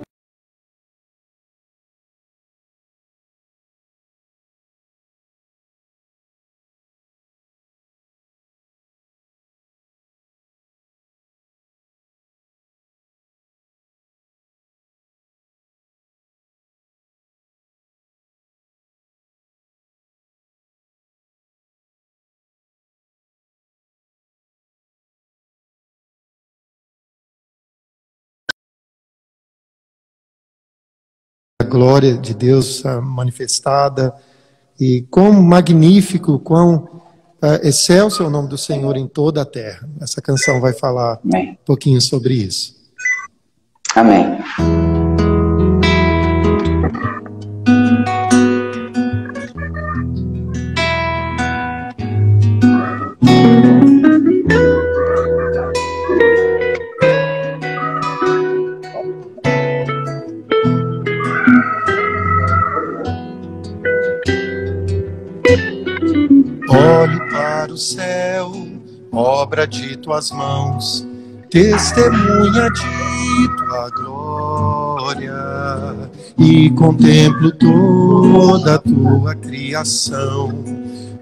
A glória de Deus manifestada, e quão magnífico, quão excelso é o nome do Senhor em toda a terra. Essa canção vai falar um pouquinho sobre isso. Amém. Olhe para o céu, obra de tuas mãos, testemunha de tua glória, e contemplo toda a tua criação,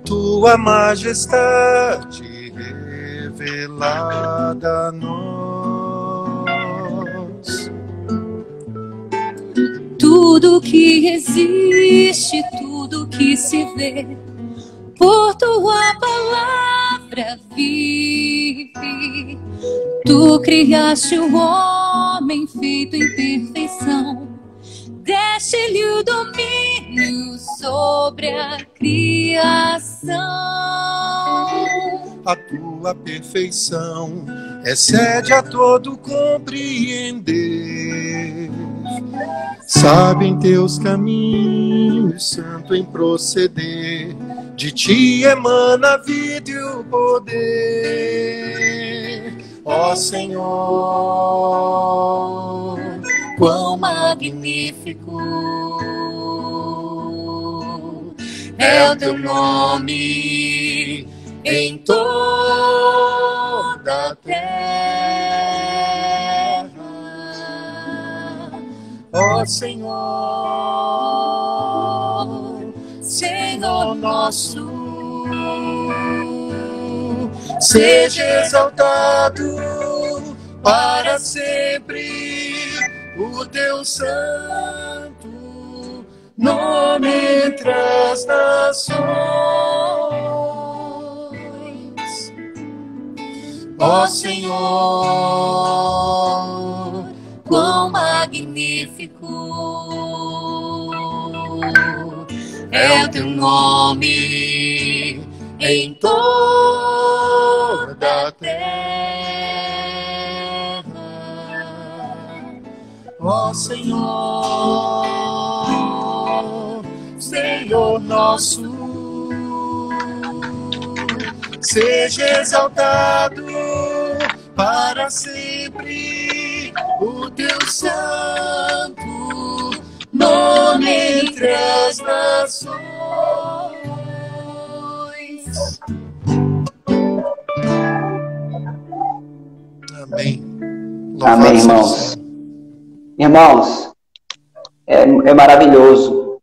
tua majestade revelada a nós. tudo que existe, tudo que se vê, por tua palavra vive. Tu criaste o homem feito em perfeição, deste-lhe o domínio sobre a criação. A tua perfeição excede a todo compreender. Sabe em teus caminhos, santo em proceder, de ti emana a vida e o poder. Ó Senhor, Quão magnífico é o teu nome em toda a terra. ó Senhor, Senhor nosso, seja exaltado para sempre o teu santo nome entre as nações. Ó Senhor, quão magnífico é o teu nome em toda a terra. ó ó Senhor, Senhor nosso. Seja exaltado para sempre o teu santo nome entre as nações. Amém. Amém, irmãos. Irmãos, é maravilhoso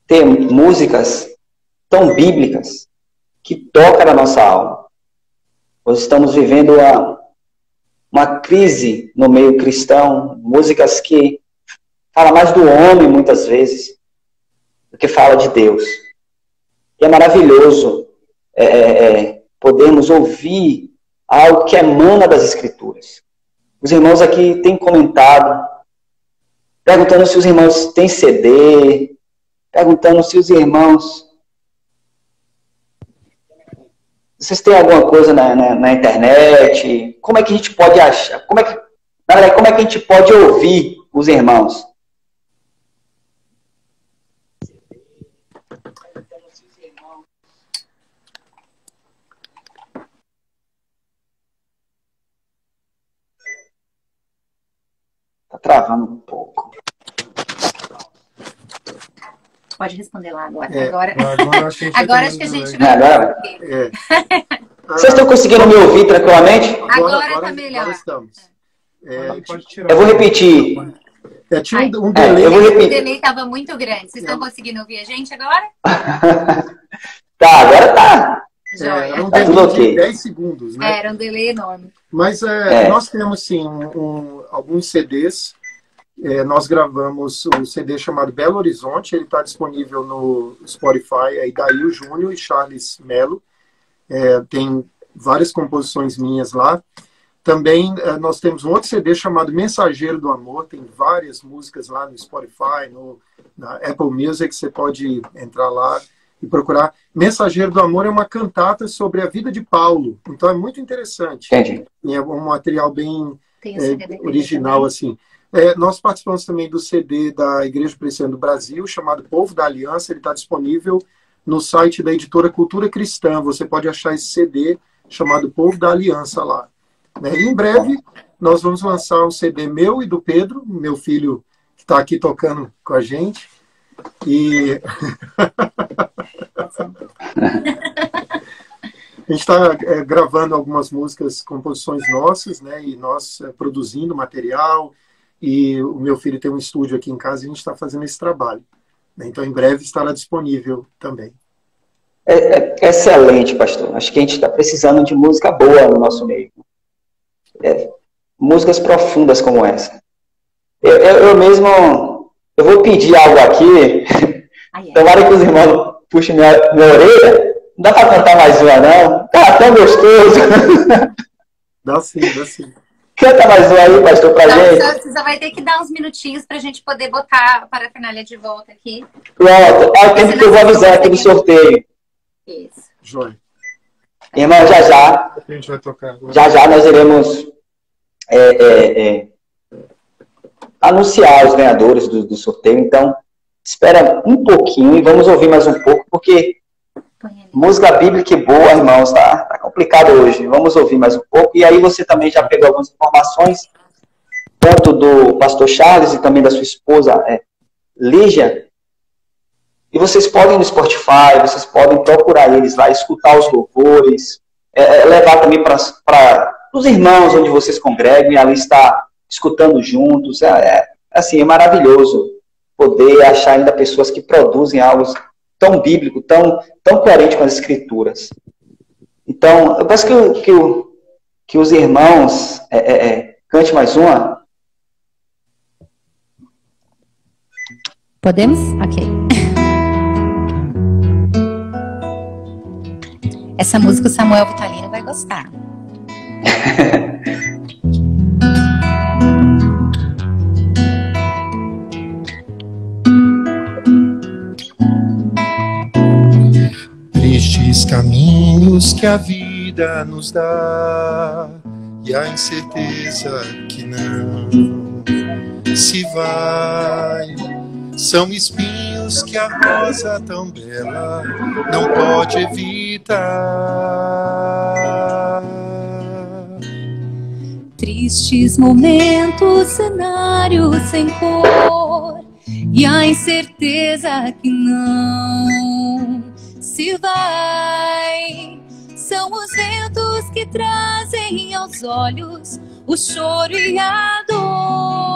ter músicas tão bíblicas que tocam na nossa alma. Nós estamos vivendo uma crise no meio cristão, músicas que falam mais do homem, muitas vezes, do que fala de Deus. E é maravilhoso podermos ouvir algo que emana das Escrituras. Os irmãos aqui têm comentado, perguntando se os irmãos têm CD, perguntando se os irmãos... Vocês têm alguma coisa na internet? Como é que a gente pode achar? Como é que a gente pode ouvir os irmãos? Tá travando um pouco. Pode responder lá agora. Agora acho que a gente vai. Agora? Vocês estão conseguindo me ouvir tranquilamente? Agora tá melhor. Agora estamos. Eu vou repetir. Tinha um delay. Eu vou O repetir. delay estava muito grande. Vocês estão conseguindo ouvir a gente agora? Tá, agora tá. Joia. Era um Tá delay tudo de ok. 10 segundos, né? Era um delay enorme. Mas nós temos, sim, alguns CDs. Nós gravamos um CD chamado Belo Horizonte. Ele está disponível no Spotify. É Idail Júnior e Charles Melo. Tem várias composições minhas lá. Também nós temos um outro CD chamado Mensageiro do Amor. Tem várias músicas lá no Spotify, na Apple Music. Você pode entrar lá e procurar. Mensageiro do Amor é uma cantata sobre a vida de Paulo. Então é muito interessante. Entendi. E é um material bem Tem o CD da igreja original, também. assim. Nós participamos também do CD da Igreja Presbiteriana do Brasil, chamado Povo da Aliança. Ele está disponível no site da editora Cultura Cristã. Você pode achar esse CD chamado Povo da Aliança lá. E em breve, nós vamos lançar um CD meu e do Pedro, meu filho que está aqui tocando com a gente. E a gente está gravando algumas músicas, composições nossas, né? E nós produzindo material. E o meu filho tem um estúdio aqui em casa e a gente está fazendo esse trabalho. Então, em breve, estará disponível também. Excelente, pastor. Acho que a gente está precisando de música boa no nosso meio. Músicas profundas como essa. Eu mesmo, eu vou pedir algo aqui. Tomara que os irmãos puxem minha orelha. Não dá para cantar mais uma, não? Tá tão gostoso. Dá sim, dá sim. Canta mais uma aí, pastor, pra gente. Você vai ter que dar uns minutinhos pra gente poder botar para a finalha de volta aqui. Pronto. É o tempo que eu vou avisar aqui do sorteio. Isso. Joia. Irmão, já. A gente vai tocar agora. Já nós iremos anunciar os ganhadores do sorteio. Então, espera um pouquinho e vamos ouvir mais um pouco, porque música bíblica boa, irmãos, tá complicado hoje. Vamos ouvir mais um pouco. E aí você também já pegou algumas informações, tanto do pastor Charles e também da sua esposa, Lígia. E vocês podem no Spotify, vocês podem procurar eles lá, escutar os louvores, levar também para os irmãos onde vocês congregam e ali estar escutando juntos. Assim, é maravilhoso poder achar ainda pessoas que produzem algo tão bíblico, tão coerente com as Escrituras. Então, eu peço que os irmãos cante mais uma. Podemos? Ok. Essa música o Samuel Vitalino vai gostar. Tristes caminhos que a vida nos dá, e a incerteza que não se vai. São espinhos que a rosa tão bela não pode evitar. Tristes momentos, cenário sem cor, e a incerteza que não se vai. São os ventos que trazem aos olhos o choro e a dor.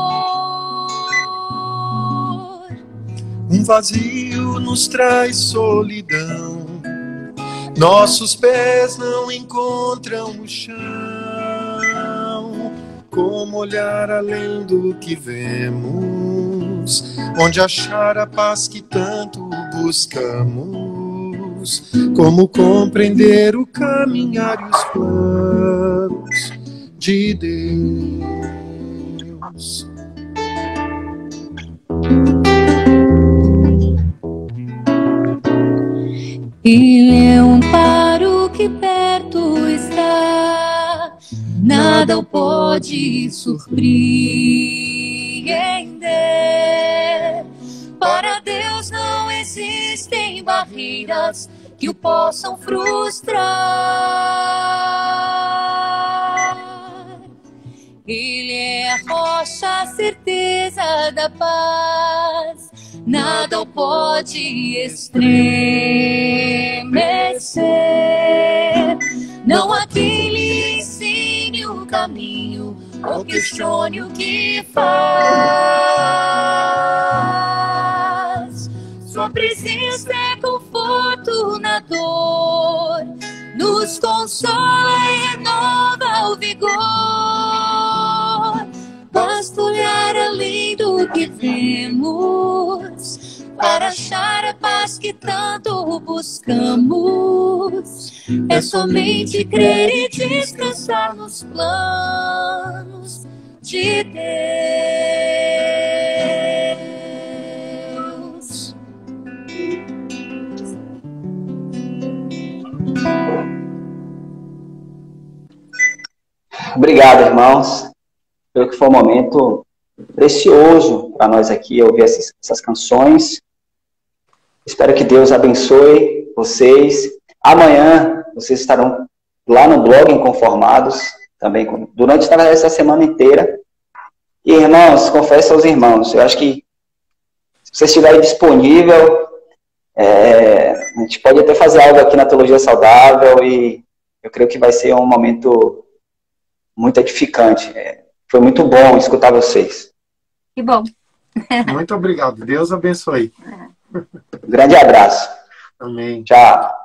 Um vazio nos traz solidão, nossos pés não encontram o chão. Como olhar além do que vemos, onde achar a paz que tanto buscamos? Como compreender o caminhar e os planos de Deus? Ele é um amparo que perto está, nada o pode surpreender. Para Deus não existem barreiras que o possam frustrar. Ele é a rocha, a certeza da paz, nada o pode estremecer. Não há quem lhe ensine o caminho ou questione o que faz. Sua presença é conforto na dor, nos consola e renova o vigor. Basta olhar além do que vemos para achar a paz que tanto buscamos. É somente crer e descansar nos planos de Deus. Obrigado, irmãos. Creio que foi um momento precioso para nós aqui ouvir essas canções. Espero que Deus abençoe vocês. Amanhã vocês estarão lá no blog Inconformados, também durante essa semana inteira. E, irmãos, confesso aos irmãos, eu acho que se vocês estiverem disponível, a gente pode até fazer algo aqui na Teologia Saudável e eu creio que vai ser um momento muito edificante. Foi muito bom escutar vocês. Que bom. Muito obrigado. Deus abençoe. Grande abraço. Amém. Tchau.